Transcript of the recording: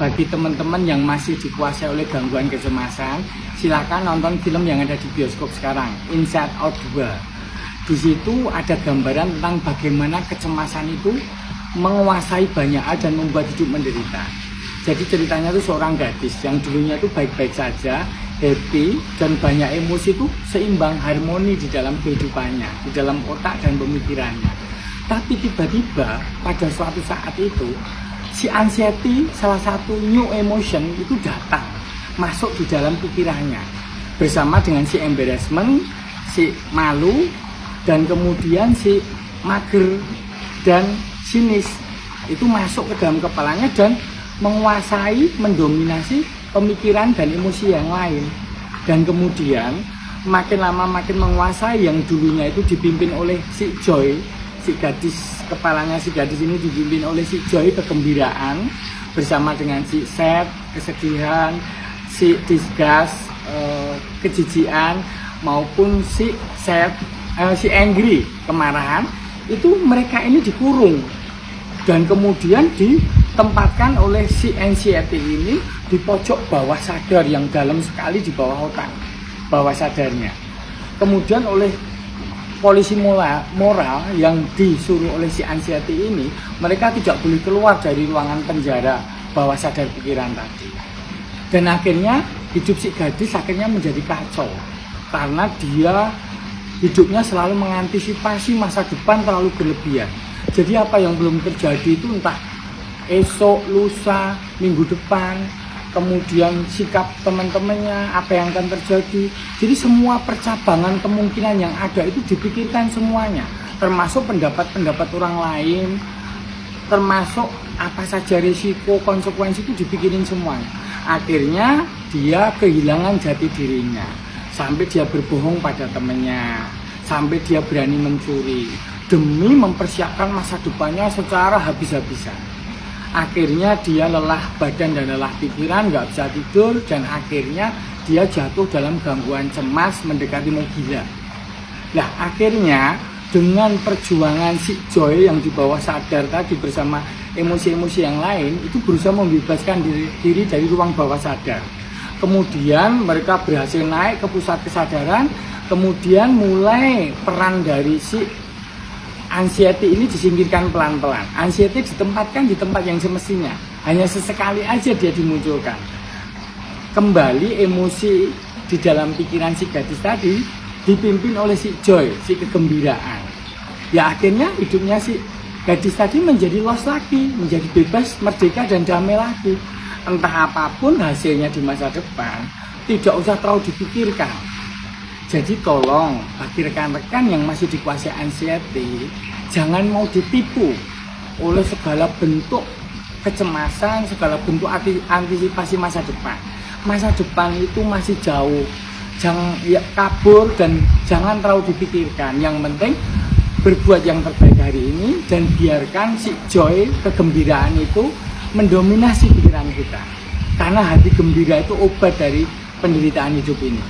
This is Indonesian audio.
bagi teman-teman yang masih dikuasai oleh gangguan kecemasan, silakan nonton film yang ada di bioskop sekarang, Inside Out 2. Di situ ada gambaran tentang bagaimana kecemasan itu menguasai banyak hal dan membuat hidup menderita. Jadi ceritanya itu seorang gadis yang dulunya itu baik-baik saja, happy, dan banyak emosi itu seimbang, harmoni di dalam kehidupannya, di dalam otak dan pemikirannya. Tapi tiba-tiba pada suatu saat itu, si anxiety, salah satu new emotion itu datang, masuk di dalam pikirannya. Bersama dengan si embarrassment, si malu, dan kemudian si mager dan sinis itu masuk ke dalam kepalanya dan menguasai, mendominasi pemikiran dan emosi yang lain. Dan kemudian makin lama makin menguasai, yang dulunya itu dipimpin oleh si Joy, si gadis, kepalanya si gadis ini dipimpin oleh si Joy, kegembiraan, bersama dengan si sad, kesedihan, si disgust, kejijian, maupun si sad, si angry, kemarahan. Itu mereka ini dikurung dan kemudian ditempatkan oleh si anxiety ini di pojok bawah sadar yang dalam sekali di bawah otak, bawah sadarnya. Kemudian oleh polisi moral yang disuruh oleh si anxiety ini, mereka tidak boleh keluar dari ruangan penjara bawah sadar pikiran tadi. Dan akhirnya hidup si gadis akhirnya menjadi kacau karena dia hidupnya selalu mengantisipasi masa depan terlalu berlebihan. Jadi apa yang belum terjadi itu entah esok, lusa, minggu depan, kemudian sikap teman-temannya, apa yang akan terjadi. Jadi semua percabangan kemungkinan yang ada itu dipikirkan semuanya, termasuk pendapat-pendapat orang lain, termasuk apa saja risiko, konsekuensi itu dipikirin semuanya. Akhirnya dia kehilangan jati dirinya, sampai dia berbohong pada temannya, sampai dia berani mencuri demi mempersiapkan masa depannya secara habis-habisan. Akhirnya dia lelah badan dan lelah pikiran, nggak bisa tidur, dan akhirnya dia jatuh dalam gangguan cemas mendekati mau gila. Nah akhirnya dengan perjuangan si Joy yang di bawah sadar tadi bersama emosi-emosi yang lain itu berusaha membebaskan diri dari ruang bawah sadar. Kemudian mereka berhasil naik ke pusat kesadaran, kemudian mulai peran dari si anxiety ini disingkirkan pelan-pelan. Anxiety ditempatkan di tempat yang semestinya, hanya sesekali aja dia dimunculkan. Kembali emosi di dalam pikiran si gadis tadi dipimpin oleh si Joy, si kegembiraan. Ya akhirnya hidupnya si gadis tadi menjadi lost lagi, menjadi bebas, merdeka dan damai lagi. Entah apapun hasilnya di masa depan, tidak usah terlalu dipikirkan. Jadi tolong bagi rekan-rekan yang masih dikuasai anxiety, jangan mau ditipu oleh segala bentuk kecemasan, segala bentuk antisipasi masa depan. Masa depan itu masih jauh, jangan ya, kabur dan jangan terlalu dipikirkan. Yang penting berbuat yang terbaik hari ini dan biarkan si Joy, kegembiraan itu mendominasi pikiran kita. Karena hati gembira itu obat dari penderitaan hidup ini.